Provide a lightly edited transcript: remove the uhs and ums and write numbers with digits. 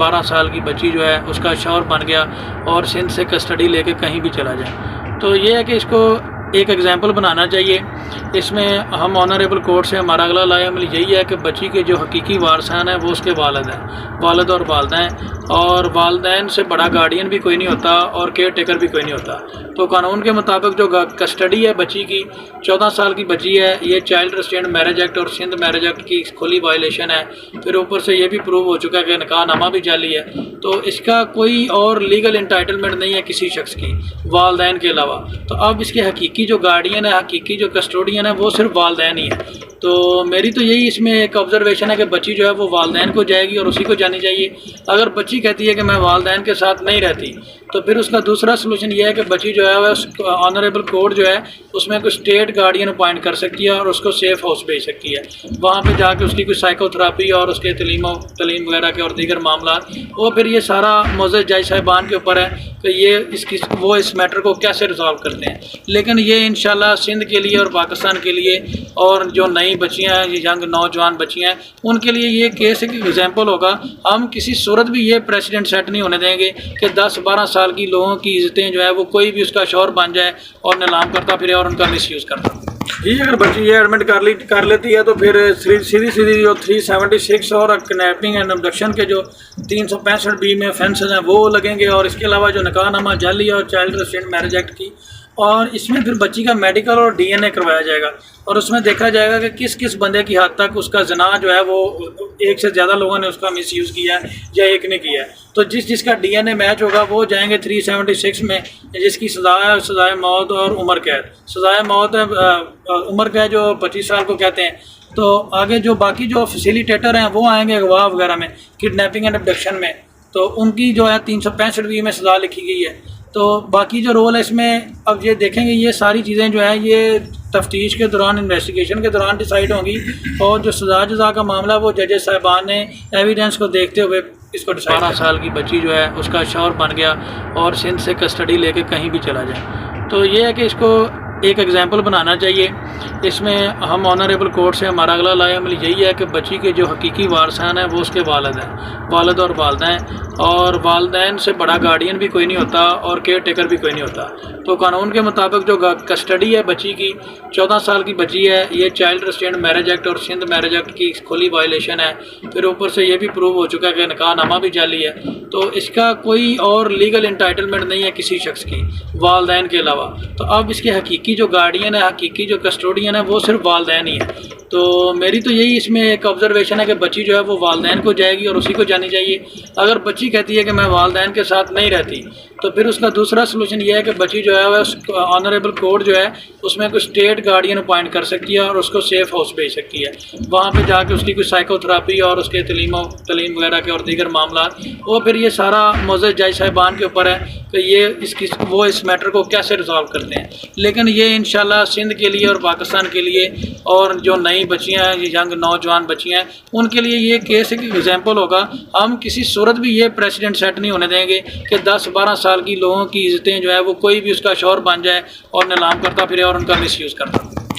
12 साल की बच्ची जो है उसका शौहर बन गया और सिंध से कस्टडी लेके कहीं भी चला जाए। तो ये है कि इसको एक एग्जांपल बनाना चाहिए। इसमें हम ऑनरेबल कोर्ट से हमारा अगला लाया अमल यही है कि बच्ची के जो हकीकी वारसान हैं वो उसके वालिद हैं, वालिद और वालदा हैं, और वालदैन से बड़ा गार्डियन भी कोई नहीं होता और केयर टेकर भी कोई नहीं होता। तो कानून के मुताबिक जो कस्टडी है बच्ची की, 14 साल की बच्ची है, ये चाइल्ड रेस्ट्रेंट मैरिज एक्ट और सिंध मैरिज एक्ट की खुली वायलेशन है। फिर ऊपर से ये भी प्रूव हो चुका है कि निकाह नामा भी जाली है। तो इसका कोई और लीगल इंटाइटलमेंट नहीं है किसी शख्स की वालदैन के अलावा। तो अब इसके हकीकी जो गार्डियन है, हकीकी जो कस्टोडियन है, वो सिर्फ वालदैन ही है। तो मेरी तो यही इसमें एक ऑब्जर्वेशन है कि बच्ची जो है वो वालदैन को जाएगी और उसी को जानी चाहिए। अगर बच्ची कहती है कि मैं वालदैन के साथ नहीं रहती, तो फिर उसका दूसरा सलूशन ये है कि बच्ची जो है वह ऑनरेबल कोर्ट जो है उसमें कोई स्टेट गार्डियन अपॉइंट कर सकती है और उसको सेफ़ हाउस भेज सकती है। वहाँ पे जाके उसकी कोई साइकोथेरापी और उसके तलीम वगैरह के और दीगर मामला, वो फिर ये सारा मोअज़्ज़ज़ जज साहिबान के ऊपर है कि ये वो इस मैटर को कैसे रिजॉल्व करते हैं। लेकिन ये इंशाल्लाह सिंध के लिए और पाकिस्तान के लिए और जो नई बच्चियाँ हैं, यंग नौजवान बच्चियाँ हैं, उनके लिए ये केस एक एग्जाम्पल होगा। हम किसी सूरत भी ये प्रेसिडेंट सेट नहीं होने देंगे कि 10-12 साल की लोगों की इज़्ज़तें जो है वो कोई भी उसका शौहर बन जाए और नीलाम करता फिरे और उनका मिसयूज़ करता। जी, अगर बच्ची ये एडमिट कर लेती है तो फिर सीधी जो 376 और किडनैपिंग एंड अबडक्शन के जो 365 में ऑफेंसेस हैं वो लगेंगे, और इसके अलावा जो निकाह नामा जाली और चाइल्ड रेस्ट्रेंट मैरिज एक्ट की, और इसमें फिर बच्ची का मेडिकल और DNA करवाया जाएगा और उसमें देखा जाएगा कि किस किस बंदे की हद तक उसका जना जो है वो एक से ज़्यादा लोगों ने उसका मिसयूज़ किया है या एक ने किया है। तो जिसका DNA मैच होगा वो जाएंगे 376 में, जिसकी सज़ाए मौत और उम्र कैद। सज़ाए मौत है उम्र कैद जो 25 साल को कहते हैं। तो आगे जो बाकी जो फैसिलिटेटर हैं वो आएंगे अगवा वगैरह में, किडनैपिंग एंड अबडक्शन में, तो उनकी जो है 365 में सज़ा लिखी गई है। तो बाकी जो रोल है इसमें अब ये देखेंगे, ये सारी चीज़ें जो है ये तफ्तीश के दौरान, इन्वेस्टिगेशन के दौरान डिसाइड होंगी, और जो सज़ा जज़ा का मामला वो जज साहिबान ने एविडेंस को देखते हुए इसको डिसाइड। 12 साल की बच्ची जो है उसका शौहर बन गया और सिंध से कस्टडी लेके कहीं भी चला जाए। तो ये है कि इसको एक एग्जांपल बनाना चाहिए। इसमें हम ऑनरेबल कोर्ट से हमारा अगला लाया अमल यही है कि बच्ची के जो हकीकी वारसान हैं वो उसके वालिद हैं, वालिद और वालदा हैं, और वालदैन से बड़ा गार्डियन भी कोई नहीं होता और केयर टेकर भी कोई नहीं होता। तो कानून के मुताबिक जो कस्टडी है बच्ची की, 14 साल की बच्ची है, ये चाइल्ड रेस्ट्रेंट मैरिज एक्ट और सिंध मैरिज एक्ट की खुली वायलेशन है। फिर ऊपर से ये भी प्रूव हो चुका है कि निकाह नामा भी जाली है। तो इसका कोई और लीगल इंटाइटलमेंट नहीं है किसी शख्स की वालदैन के अलावा। तो अब इसके हकीकी जो गार्डियन है, हकीकी जो कस्टोडियन है, वो सिर्फ वालदैन ही है। तो मेरी तो यही इसमें एक ऑब्जर्वेशन है कि बच्ची जो है वो वालदैन को जाएगी और उसी को जानी चाहिए। अगर बच्ची कहती है कि मैं वालदैन के साथ नहीं रहती, तो फिर उसका दूसरा सलूशन ये है कि बच्ची जो है वह ऑनरेबल कोर्ट जो है उसमें कोई स्टेट गार्डियन अपॉइंट कर सकती है और उसको सेफ़ हाउस भेज सकती है। वहाँ पे जाके उसकी कोई साइकोथेरापी और उसके तलीम वगैरह के और दीगर मामला, वो फिर ये सारा मोअज़्ज़ज़ जज साहिबान के ऊपर है कि ये वो इस मैटर को कैसे रिजॉल्व करते हैं। लेकिन ये इंशाल्लाह सिंध के लिए और पाकिस्तान के लिए और जो नई बच्चियाँ हैं, यंग नौजवान बच्चियाँ हैं, उनके लिए ये केस एक एग्जाम्पल होगा। हम किसी सूरत भी ये प्रेसिडेंट सेट नहीं होने देंगे कि 10-12 साल की लोगों की इज़्ज़तें जो है वो कोई भी उसका शौहर बन जाए और नीलाम करता फिरे और उनका मिसयूज़ करता।